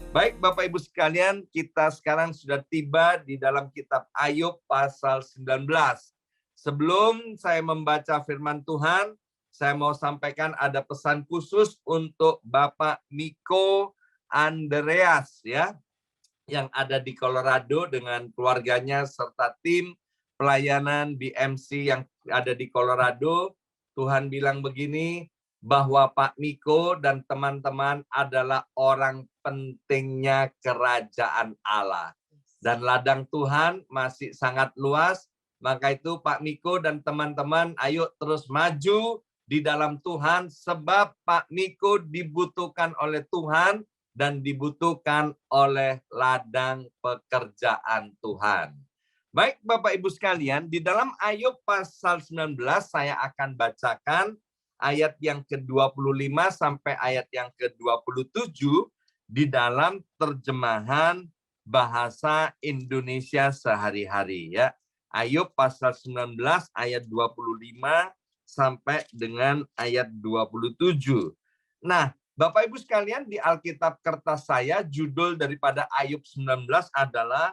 Baik Bapak Ibu sekalian, kita sekarang sudah tiba di dalam kitab Ayub pasal 19. Sebelum saya membaca firman Tuhan, saya mau sampaikan ada pesan khusus untuk Bapak Miko Andreas ya, yang ada di Colorado dengan keluarganya serta tim pelayanan BMC yang ada di Colorado. Tuhan bilang begini, bahwa Pak Miko dan teman-teman adalah orang pentingnya kerajaan Allah. Dan ladang Tuhan masih sangat luas, maka itu Pak Miko dan teman-teman ayo terus maju di dalam Tuhan, sebab Pak Miko dibutuhkan oleh Tuhan dan dibutuhkan oleh ladang pekerjaan Tuhan. Baik Bapak Ibu sekalian, di dalam Ayub pasal 19 saya akan bacakan ayat yang ke-25 sampai ayat yang ke-27 di dalam terjemahan bahasa Indonesia sehari-hari ya. Ayub pasal 19 ayat 25 sampai dengan ayat 27. Nah, Bapak Ibu sekalian, di Alkitab kertas saya judul daripada Ayub 19 adalah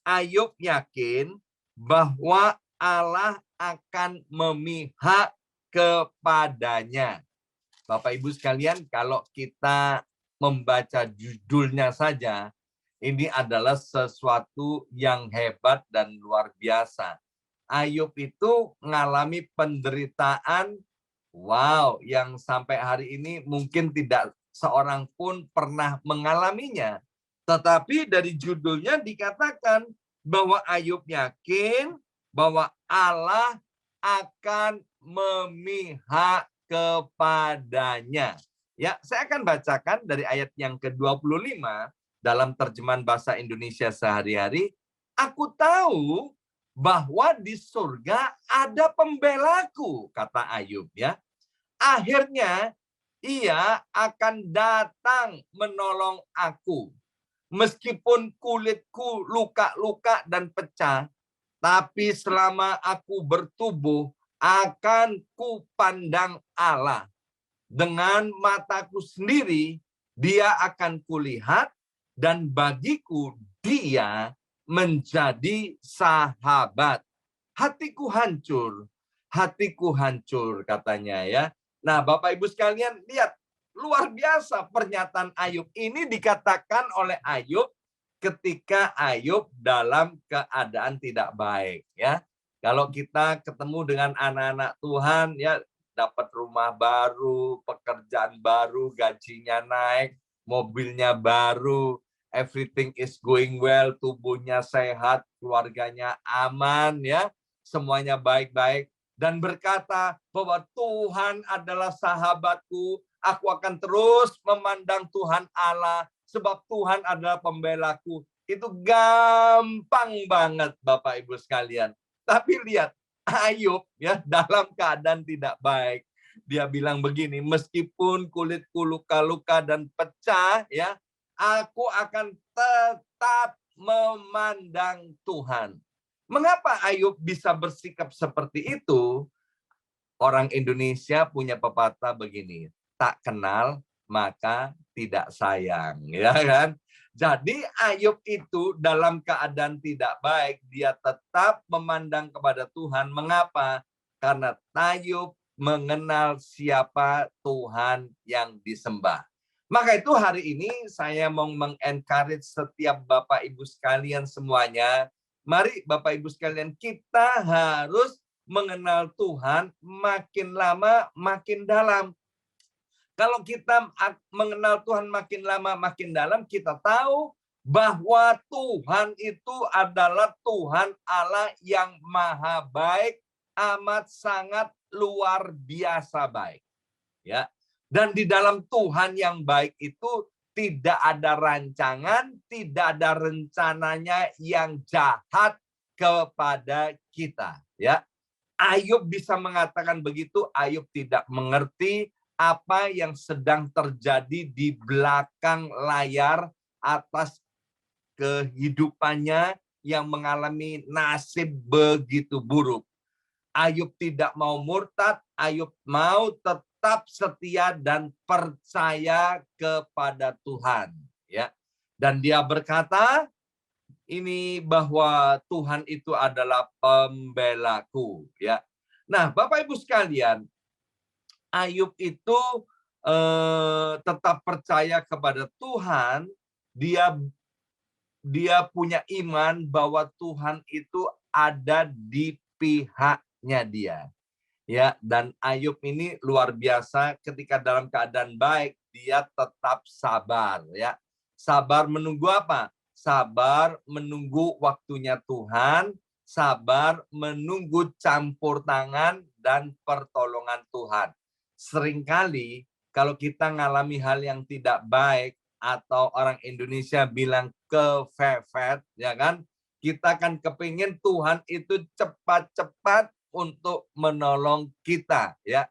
Ayub yakin bahwa Allah akan memihak kepadanya. Bapak Ibu sekalian, kalau kita membaca judulnya saja, ini adalah sesuatu yang hebat dan luar biasa. Ayub itu mengalami penderitaan, wow, yang sampai hari ini mungkin tidak seorang pun pernah mengalaminya. Tetapi dari judulnya dikatakan bahwa Ayub yakin bahwa Allah akan memihak kepadanya. Ya, saya akan bacakan dari ayat yang ke-25 dalam terjemahan bahasa Indonesia sehari-hari. Aku tahu bahwa di surga ada pembelaku, kata Ayub ya. Akhirnya ia akan datang menolong aku. Meskipun kulitku luka-luka dan pecah, tapi selama aku bertubuh, akan kupandang Allah. Dengan mataku sendiri, dia akan kulihat, dan bagiku dia menjadi sahabat. Hatiku hancur katanya ya. Nah, Bapak Ibu sekalian, lihat luar biasa pernyataan Ayub ini dikatakan oleh Ayub ketika Ayub dalam keadaan tidak baik ya. Kalau kita ketemu dengan anak-anak Tuhan ya, dapat rumah baru, pekerjaan baru, gajinya naik, mobilnya baru, everything is going well, tubuhnya sehat, keluarganya aman ya, semuanya baik-baik, dan berkata bahwa Tuhan adalah sahabatku, aku akan terus memandang Tuhan Allah, sebab Tuhan adalah pembelaku. Itu gampang banget Bapak Ibu sekalian. Tapi lihat, Ayub ya dalam keadaan tidak baik. Dia bilang begini, meskipun kulitku luka-luka dan pecah, ya, aku akan tetap memandang Tuhan. Mengapa Ayub bisa bersikap seperti itu? Orang Indonesia punya pepatah begini, tak kenal maka tidak sayang, ya kan? Jadi Ayub itu dalam keadaan tidak baik, dia tetap memandang kepada Tuhan. Mengapa? Karena Ayub mengenal siapa Tuhan yang disembah. Maka itu hari ini saya mau mengencourage setiap Bapak Ibu sekalian semuanya. Mari Bapak Ibu sekalian, kita harus mengenal Tuhan makin lama makin dalam. Kalau kita mengenal Tuhan makin lama makin dalam, kita tahu bahwa Tuhan itu adalah Tuhan Allah yang maha baik, amat sangat luar biasa baik. Ya. Dan di dalam Tuhan yang baik itu tidak ada rancangan, tidak ada rencananya yang jahat kepada kita, ya. Ayub bisa mengatakan begitu. Ayub tidak mengerti apa yang sedang terjadi di belakang layar atas kehidupannya yang mengalami nasib begitu buruk. Ayub tidak mau murtad, Ayub mau tetap setia dan percaya kepada Tuhan, ya. Dan dia berkata ini bahwa Tuhan itu adalah pembelaku, ya. Nah, Bapak Ibu sekalian, Ayub itu tetap percaya kepada Tuhan, dia dia punya iman bahwa Tuhan itu ada di pihaknya dia. Ya, dan Ayub ini luar biasa ketika dalam keadaan baik dia tetap sabar, ya. Sabar menunggu apa? Sabar menunggu waktunya Tuhan, sabar menunggu campur tangan dan pertolongan Tuhan. Seringkali kalau kita ngalami hal yang tidak baik atau orang Indonesia bilang kefefet, ya kan? Kita kan kepingin Tuhan itu cepat-cepat untuk menolong kita, ya.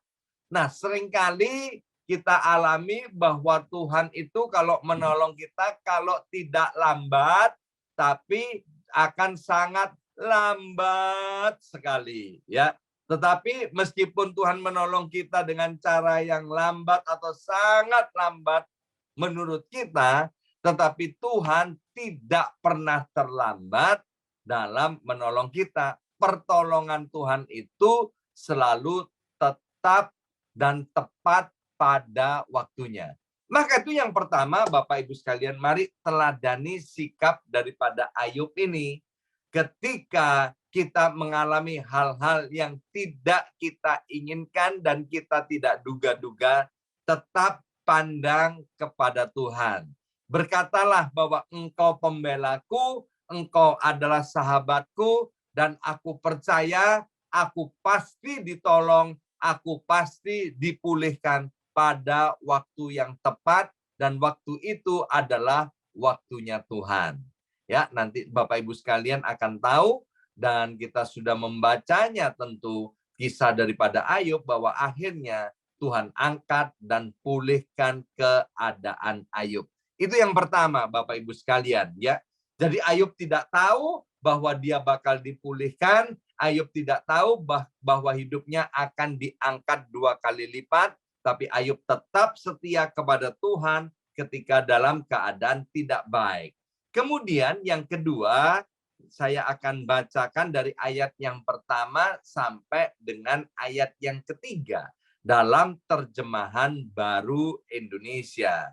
Nah, seringkali kita alami bahwa Tuhan itu kalau menolong kita kalau tidak lambat tapi akan sangat lambat sekali, ya. Tetapi meskipun Tuhan menolong kita dengan cara yang lambat atau sangat lambat menurut kita, tetapi Tuhan tidak pernah terlambat dalam menolong kita. Pertolongan Tuhan itu selalu tetap dan tepat pada waktunya. Maka itu yang pertama, Bapak Ibu sekalian, mari teladani sikap daripada Ayub ini. Ketika kita mengalami hal-hal yang tidak kita inginkan dan kita tidak duga-duga, tetap pandang kepada Tuhan. Berkatalah bahwa Engkau pembelaku, Engkau adalah sahabatku, dan aku percaya aku pasti ditolong, aku pasti dipulihkan pada waktu yang tepat, dan waktu itu adalah waktunya Tuhan. Ya, nanti Bapak Ibu sekalian akan tahu, dan kita sudah membacanya tentu kisah daripada Ayub bahwa akhirnya Tuhan angkat dan pulihkan keadaan Ayub. Itu yang pertama, Bapak Ibu sekalian, ya. Jadi Ayub tidak tahu bahwa dia bakal dipulihkan, Ayub tidak tahu bahwa hidupnya akan diangkat 2 kali lipat, tapi Ayub tetap setia kepada Tuhan ketika dalam keadaan tidak baik. Kemudian yang kedua, saya akan bacakan dari ayat yang pertama sampai dengan ayat yang ketiga dalam terjemahan baru Indonesia.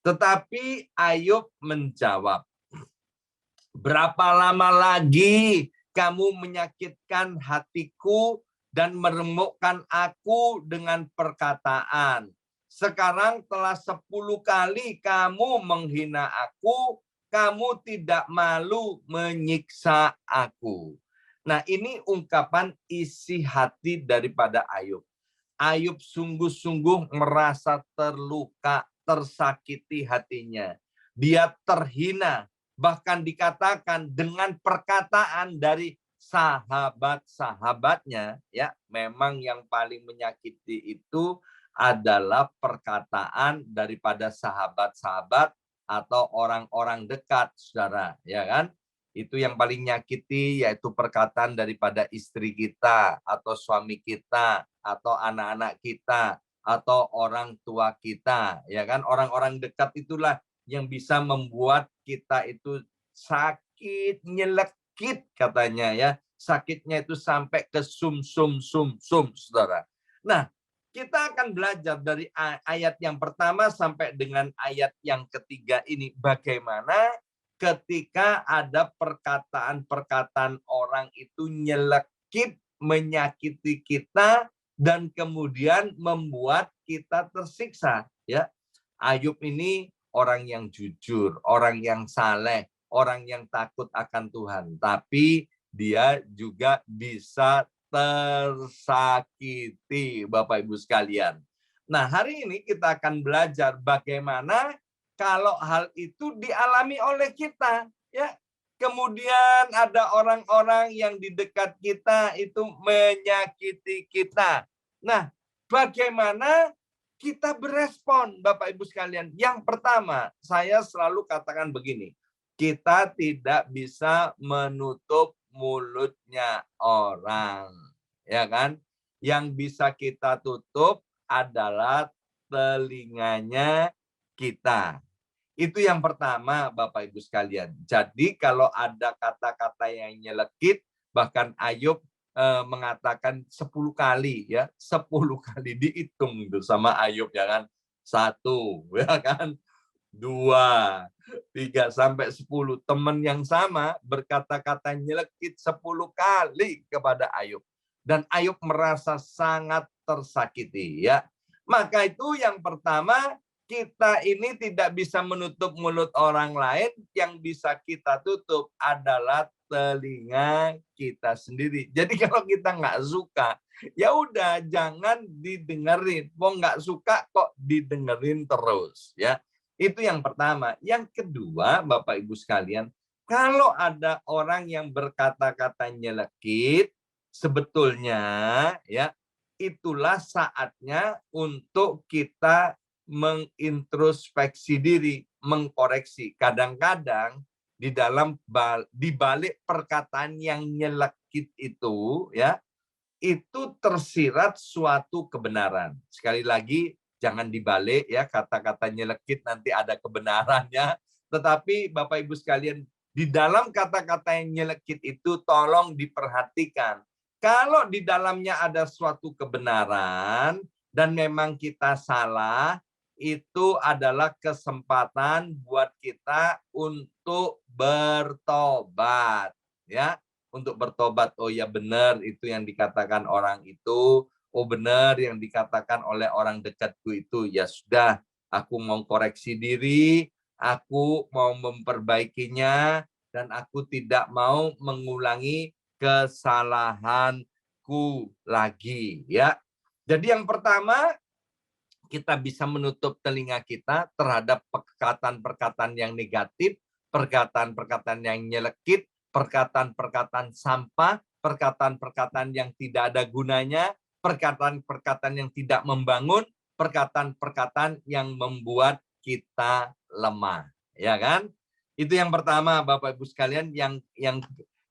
Tetapi Ayub menjawab, berapa lama lagi kamu menyakitkan hatiku dan meremukkan aku dengan perkataan? Sekarang telah 10 kali kamu menghina aku, kamu tidak malu menyiksa aku. Nah, ini ungkapan isi hati daripada Ayub. Ayub sungguh-sungguh merasa terluka, tersakiti hatinya. Dia terhina, bahkan dikatakan dengan perkataan dari sahabat-sahabatnya, ya, memang yang paling menyakiti itu adalah perkataan daripada sahabat-sahabat atau orang-orang dekat, saudara, ya kan? Itu yang paling nyakiti, yaitu perkataan daripada istri kita atau suami kita atau anak-anak kita atau orang tua kita, ya kan? Orang-orang dekat itulah yang bisa membuat kita itu sakit, nyelekit katanya, ya. Sakitnya itu sampai ke sum-sum, saudara. Nah, kita akan belajar dari ayat yang pertama sampai dengan ayat yang ketiga ini. Bagaimana ketika ada perkataan-perkataan orang itu nyelekit, menyakiti kita, dan kemudian membuat kita tersiksa. Ya, Ayub ini orang yang jujur, orang yang saleh, orang yang takut akan Tuhan. Tapi dia juga bisa tersakiti, Bapak Ibu sekalian. Nah, hari ini kita akan belajar bagaimana kalau hal itu dialami oleh kita, ya. Kemudian ada orang-orang yang di dekat kita itu menyakiti kita. Nah, bagaimana kita berespon, Bapak Ibu sekalian? Yang pertama, saya selalu katakan begini, kita tidak bisa menutup mulutnya orang, ya kan? Yang bisa kita tutup adalah telinganya kita. Itu yang pertama, Bapak Ibu sekalian. Jadi kalau ada kata-kata yang nyelekit, bahkan Ayub mengatakan 10 kali, ya 10 kali dihitung itu sama Ayub, ya kan? 1, ya kan? 2, 3 sampai 10. Teman yang sama berkata-kata nyelekit 10 kali kepada Ayub. Dan Ayub merasa sangat tersakiti, ya. Maka itu yang pertama, kita ini tidak bisa menutup mulut orang lain, yang bisa kita tutup adalah telinga kita sendiri. Jadi kalau kita nggak suka, ya udah jangan didengerin. Wong nggak suka kok didengerin terus, ya. Itu yang pertama. Yang kedua, Bapak Ibu sekalian, kalau ada orang yang berkata-kata nyelekit, sebetulnya ya itulah saatnya untuk kita mengintrospeksi diri, mengkoreksi. Kadang-kadang di balik perkataan yang nyelekit itu, ya, itu tersirat suatu kebenaran. Sekali lagi, jangan dibalik ya, kata-kata nyelekit nanti ada kebenarannya. Tetapi Bapak Ibu sekalian, di dalam kata-kata yang nyelekit itu tolong diperhatikan. Kalau di dalamnya ada suatu kebenaran dan memang kita salah, itu adalah kesempatan buat kita untuk bertobat, ya, untuk bertobat. Oh ya, benar itu yang dikatakan orang itu, oh benar yang dikatakan oleh orang dekatku itu. Ya sudah, aku mau koreksi diri, aku mau memperbaikinya, dan aku tidak mau mengulangi kesalahanku lagi, ya. Jadi yang pertama, kita bisa menutup telinga kita terhadap perkataan-perkataan yang negatif, perkataan-perkataan yang nyelekit, perkataan-perkataan sampah, perkataan-perkataan yang tidak ada gunanya, perkataan-perkataan yang tidak membangun, perkataan-perkataan yang membuat kita lemah, ya kan? Itu yang pertama, Bapak Ibu sekalian.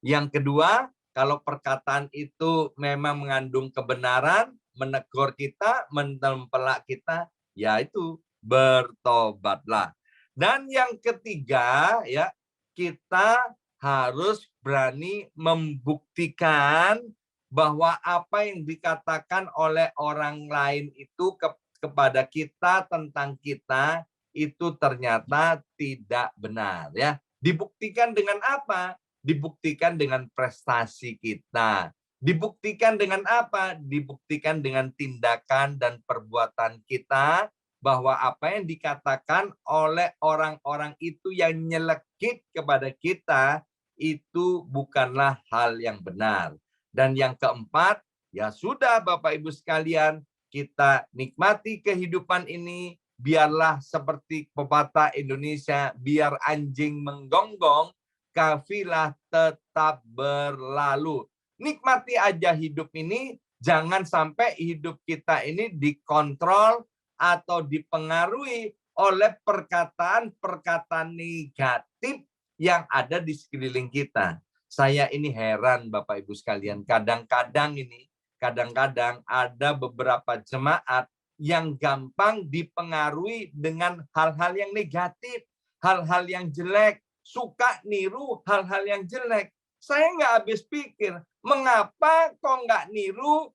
Yang kedua, kalau perkataan itu memang mengandung kebenaran, menegur kita, menempelak kita, ya itu bertobatlah. Dan yang ketiga, ya, kita harus berani membuktikan bahwa apa yang dikatakan oleh orang lain itu kepada kita tentang kita itu ternyata tidak benar, ya. Dibuktikan dengan apa? Dibuktikan dengan prestasi kita. Dibuktikan dengan apa? Dibuktikan dengan tindakan dan perbuatan kita, bahwa apa yang dikatakan oleh orang-orang itu yang nyelekit kepada kita itu bukanlah hal yang benar. Dan yang keempat, ya sudah Bapak Ibu sekalian, kita nikmati kehidupan ini, biarlah seperti pepatah Indonesia, biar anjing menggonggong, kafilah tetap berlalu. Nikmati aja hidup ini, jangan sampai hidup kita ini dikontrol atau dipengaruhi oleh perkataan-perkataan negatif yang ada di sekeliling kita. Saya ini heran Bapak Ibu sekalian, kadang-kadang ada beberapa jemaat yang gampang dipengaruhi dengan hal-hal yang negatif, hal-hal yang jelek, suka niru hal-hal yang jelek. Saya nggak habis pikir, mengapa kok nggak niru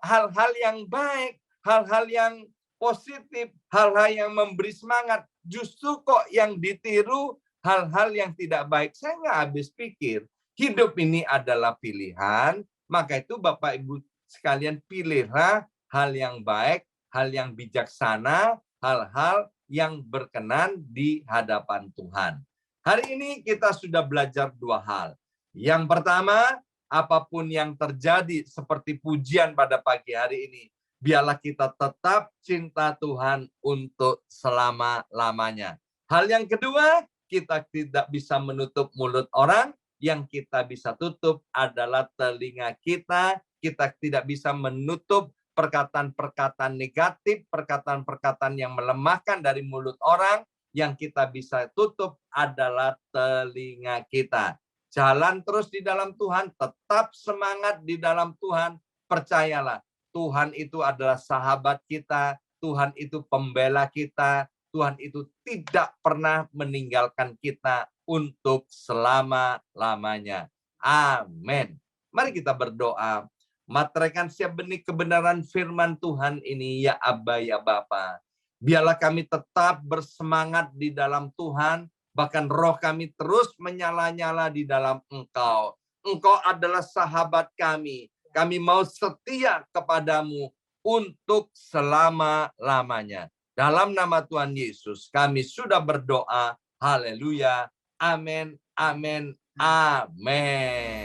hal-hal yang baik, hal-hal yang positif, hal-hal yang memberi semangat. Justru kok yang ditiru hal-hal yang tidak baik. Saya nggak habis pikir. Hidup ini adalah pilihan, maka itu Bapak Ibu sekalian, pilihlah hal yang baik, hal yang bijaksana, hal-hal yang berkenan di hadapan Tuhan. Hari ini kita sudah belajar dua hal. Yang pertama, apapun yang terjadi seperti pujian pada pagi hari ini, biarlah kita tetap cinta Tuhan untuk selama-lamanya. Hal yang kedua, kita tidak bisa menutup mulut orang, yang kita bisa tutup adalah telinga kita. Kita tidak bisa menutup perkataan-perkataan negatif, perkataan-perkataan yang melemahkan dari mulut orang. Yang kita bisa tutup adalah telinga kita. Jalan terus di dalam Tuhan, tetap semangat di dalam Tuhan. Percayalah, Tuhan itu adalah sahabat kita, Tuhan itu pembela kita, Tuhan itu tidak pernah meninggalkan kita untuk selama-lamanya. Amin. Mari kita berdoa. Materaikan siap benih kebenaran firman Tuhan ini, ya Aba, ya Bapa. Biarlah kami tetap bersemangat di dalam Tuhan, bahkan roh kami terus menyala-nyala di dalam Engkau. Engkau adalah sahabat kami. Kami mau setia kepadamu untuk selama-lamanya. Dalam nama Tuhan Yesus, kami sudah berdoa. Haleluya. Amin, amin, amin.